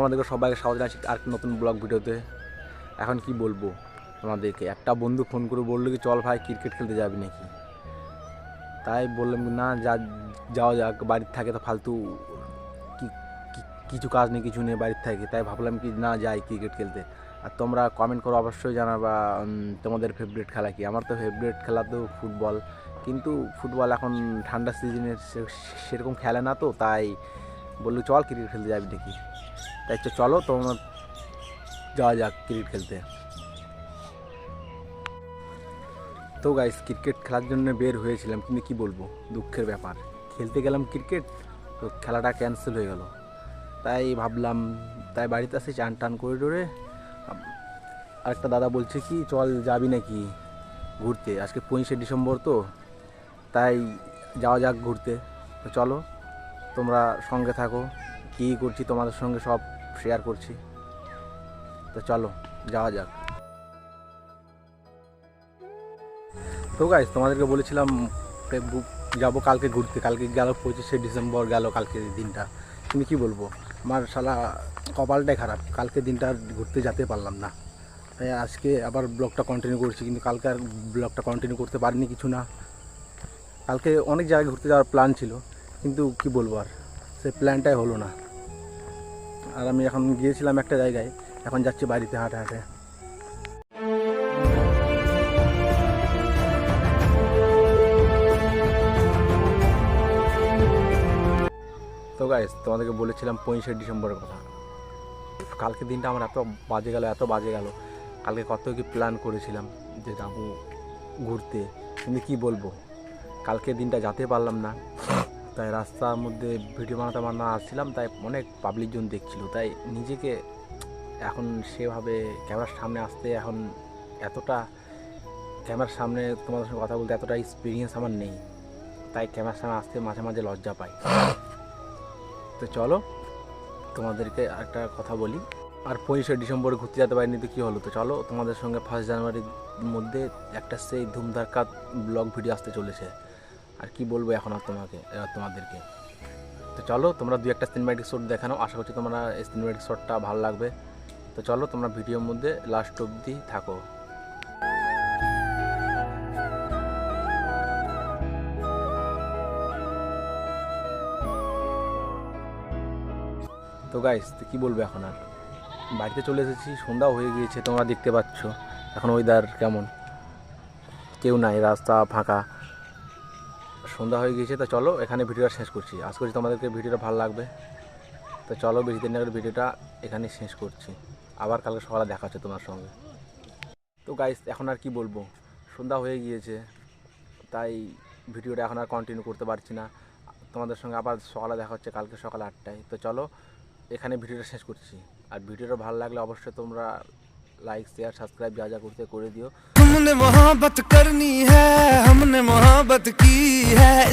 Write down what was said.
তোমাদেরকে সবাইকে স্বাগত জানাচ্ছি আর নতুন ব্লগ ভিডিওতে। এখন কি বলবো তোমাদেরকে, একটা বন্ধু ফোন করে বললো কি চল ভাই ক্রিকেট খেলতে যাবি নাকি। তাই বললাম না যাওয়া যাক, বাড়ির থাকে তো ফালতু কিছু কাজ নেই, কিছু নেই বাড়ির থাকে, তাই ভাবলাম কি না যাই ক্রিকেট খেলতে। আর তোমরা কমেন্ট করো অবশ্যই জানাবা তোমাদের ফেভারিট খেলা কি। আমার তো ফেভারিট খেলা তো ফুটবল, কিন্তু ফুটবল এখন ঠান্ডা সিজনে সেরকম খেলে না, তো তাই বললো চল ক্রিকেট খেলতে যাবি নাকি। তাই চলো তোমার যাওয়া যাক ক্রিকেট খেলতে। তো গাইস ক্রিকেট খেলার জন্য বের হয়েছিলাম, কিন্তু কি বলবো দুঃখের ব্যাপার, খেলতে গেলাম ক্রিকেট তো খেলাটা ক্যান্সেল হয়ে গেল। তাই ভাবলাম, তাই বাড়িতে আসে চান টান করে ডরে আরেকটা দাদা বলছে কি চল যাবি নাকি ঘুরতে, আজকে 25শে ডিসেম্বর তো তাই যাওয়া যাক ঘুরতে। তো চলো তোমরা সঙ্গে থাকো, কী করছি তোমাদের সঙ্গে সব শেয়ার করছি। তো চলো যাওয়া যাক। তো গাইস তোমাদেরকে বলেছিলাম যাবো কালকে ঘুরতে, কালকে গেল 25শে ডিসেম্বর গেল কালকে দিনটা, কিন্তু কী বলবো আমার শালা কপালটাই খারাপ, কালকে দিনটা ঘুরতে যেতে পারলাম না। তাই আজকে আবার ব্লগটা কন্টিনিউ করছি, কিন্তু কালকে আর ব্লগটা কন্টিনিউ করতে পারিনি কিছু না। কালকে অনেক জায়গায় ঘুরতে যাওয়ার প্ল্যান ছিল, কিন্তু কি বলবো আর সেই প্ল্যানটাই হলো না। আর আমি এখন গিয়েছিলাম একটা জায়গায়, এখন যাচ্ছি বাড়িতে হাঁটে হাঁটে। তো গাইস তোমাদেরকে বলেছিলাম 25শে ডিসেম্বরের কথা, কালকে দিনটা আমার এত বাজে গেল। কালকে কত কি প্ল্যান করেছিলাম যে যাবো ঘুরতে, কিন্তু কী বলবো কালকে দিনটা যেতে পারলাম না। তাই রাস্তার মধ্যে ভিডিও বানাতে আসছিলাম, তাই অনেক পাবলিকজন দেখছিল, তাই নিজেকে এখন সেভাবে ক্যামেরার সামনে আসতে, এখন এতটা ক্যামেরার সামনে তোমাদের সঙ্গে কথা বলতে এতটা এক্সপিরিয়েন্স আমার নেই, তাই ক্যামেরার সামনে আসতে মাঝে মাঝে লজ্জা পাই। তো চলো তোমাদেরকে একটা কথা বলি, আর 25শে ডিসেম্বরে ঘুরতে যেতে পারিনি তো কী হলো। তো চলো তোমাদের সঙ্গে 1 জানুয়ারির মধ্যে একটা সেই ধুমধাক্কা ব্লগ ভিডিও আসতে চলেছে, আর কি বলবো এখন আর তোমাদেরকে। তো চলো তোমরা 2-1 সিনেম্যাটিক শট দেখানো, আশা করছি তোমরা এই সিনেম্যাটিক শটটা ভালো লাগবে। তো চলো তোমরা ভিডিওর মধ্যে লাস্ট অবধি থাকো। তো গাইস তো কী বলবো, এখন আর বাড়িতে চলে এসেছি, সন্ধ্যাও হয়ে গিয়েছে, তোমরা দেখতে পাচ্ছ এখন ওয়েদার কেমন, কেউ নাই, রাস্তা ফাঁকা, সন্ধ্যা হয়ে গিয়েছে। তো চলো এখানে ভিডিওটা শেষ করছি, আশা করছি তোমাদেরকে ভিডিওটা ভালো লাগবে। তো চলো বেশি দিন আগের ভিডিওটা এখানে শেষ করছি, আবার কালকে সকালে দেখা হচ্ছে তোমার সঙ্গে। তো গাইস এখন আর কি বলবো, সন্ধ্যা হয়ে গিয়েছে, তাই ভিডিওটা এখন আর কন্টিনিউ করতে পারছি না। তোমাদের সঙ্গে আবার সকালে দেখা হচ্ছে কালকে সকাল 8টায়। তো চলো এখানে ভিডিওটা শেষ করছি, আর ভিডিওটা ভালো লাগলে অবশ্যই তোমরা লাইক শেয়ার সাবস্ক্রাইব যা করতে করে দিও। हमने मोहब्बत करनी है, हमने मोहब्बत की है।